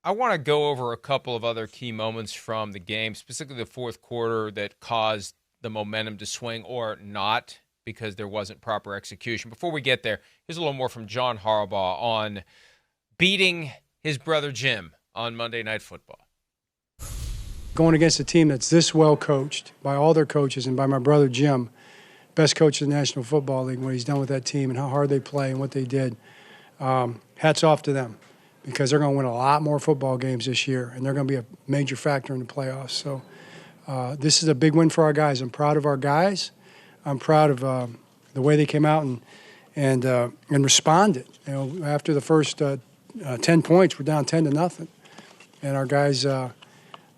I want to go over a couple of other key moments from the game, specifically the fourth quarter that caused the momentum to swing or not because there wasn't proper execution. Before we get there, here's a little more from John Harbaugh on beating his brother Jim on Monday Night Football. Going against a team that's this well coached by all their coaches and by my brother Jim, best coach in the National Football League, what he's done with that team and how hard they play and what they did. Hats off to them because they're going to win a lot more football games this year and they're going to be a major factor in the playoffs. So this is a big win for our guys. I'm proud of our guys. I'm proud of the way they came out and responded. You know, after the first 10 points, we're down 10-0, and our guys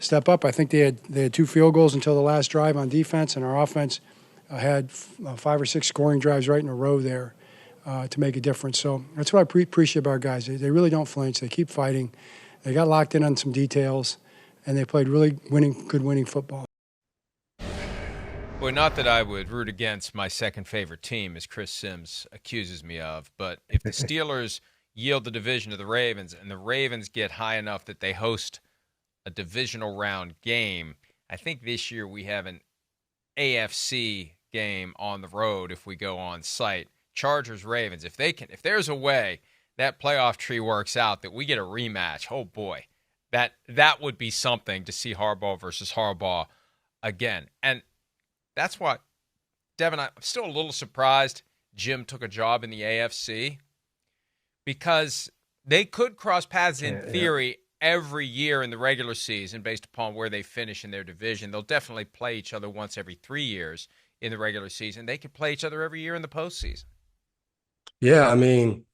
step up. I think they had 2 field goals until the last drive on defense, and our offense had 5 or 6 scoring drives right in a row there to make a difference. So that's what I appreciate about our guys. They really don't flinch. They keep fighting. They got locked in on some details, and they played really good winning football. Well, not that I would root against my second favorite team, as Chris Sims accuses me of, but if the Steelers yield the division to the Ravens and the Ravens get high enough that they host a divisional round game, I think this year we have an AFC game on the road if we go on site. Chargers, Ravens, if there's a way that playoff tree works out that we get a rematch, oh boy, that would be something to see Harbaugh versus Harbaugh again. And that's what, Devin, I'm still a little surprised Jim took a job in the AFC because they could cross paths in theory every year in the regular season based upon where they finish in their division. They'll definitely play each other once every 3 years in the regular season. They could play each other every year in the postseason. Yeah, I mean,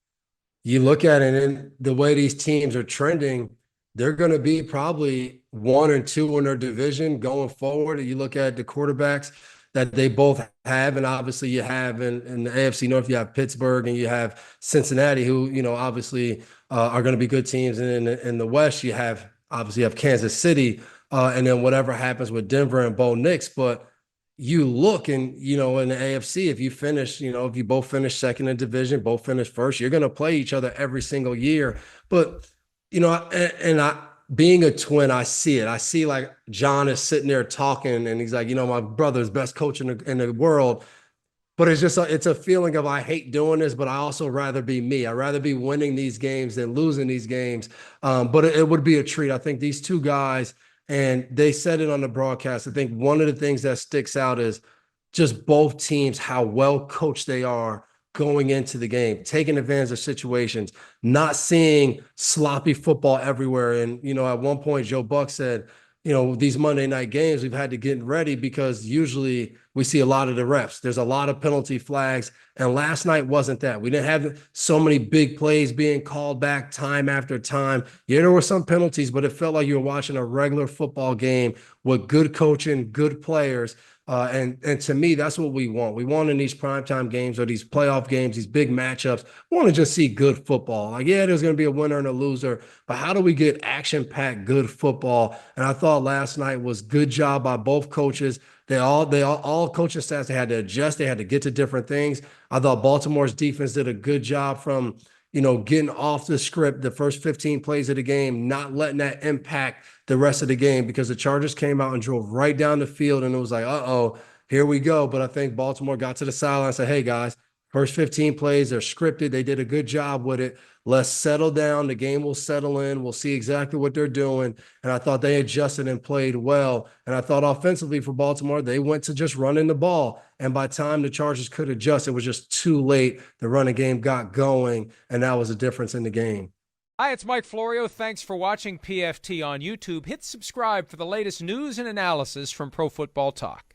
you look at it and the way these teams are trending, they're going to be probably 1 and 2 in their division going forward. You look at the quarterbacks that they both have, and obviously you have in the AFC North, you have Pittsburgh and you have Cincinnati, who, you know, obviously are going to be good teams. And in the West, you have Kansas City, and then whatever happens with Denver and Bo Nix. But you look and, you know, in the AFC, if you both finish second in division, both finish first, you're going to play each other every single year. But, you know, being a twin, I see it. I see like John is sitting there talking and he's like, you know, my brother's best coach in the world. But it's a feeling of I hate doing this, but I also rather be me. I'd rather be winning these games than losing these games. But it would be a treat. I think these two guys, and they said it on the broadcast, I think one of the things that sticks out is just both teams, how well coached they are going into the game, taking advantage of situations, not seeing sloppy football everywhere. And, you know, at one point, Joe Buck said, you know, these Monday night games, we've had to get ready because usually we see a lot of the refs. There's a lot of penalty flags. And last night wasn't that. We didn't have so many big plays being called back time after time. Yeah, there were some penalties, but it felt like you were watching a regular football game with good coaching, good players. And to me, that's what we want. We want in these primetime games or these playoff games, these big matchups, we want to just see good football. Like, yeah, there's going to be a winner and a loser, but how do we get action-packed good football? And I thought last night was good job by both coaches. All coaching staffs, they had to adjust. They had to get to different things. I thought Baltimore's defense did a good job from, you know, getting off the script, the first 15 plays of the game, not letting that impact the rest of the game because the Chargers came out and drove right down the field and it was like, uh-oh, here we go. But I think Baltimore got to the sideline and said, hey, guys, first 15 plays, they're scripted. They did a good job with it. Let's settle down. The game will settle in. We'll see exactly what they're doing. And I thought they adjusted and played well. And I thought offensively for Baltimore, they went to just running the ball. And by the time the Chargers could adjust, it was just too late. The running game got going, and that was the difference in the game. Hi, it's Mike Florio. Thanks for watching PFT on YouTube. Hit subscribe for the latest news and analysis from Pro Football Talk.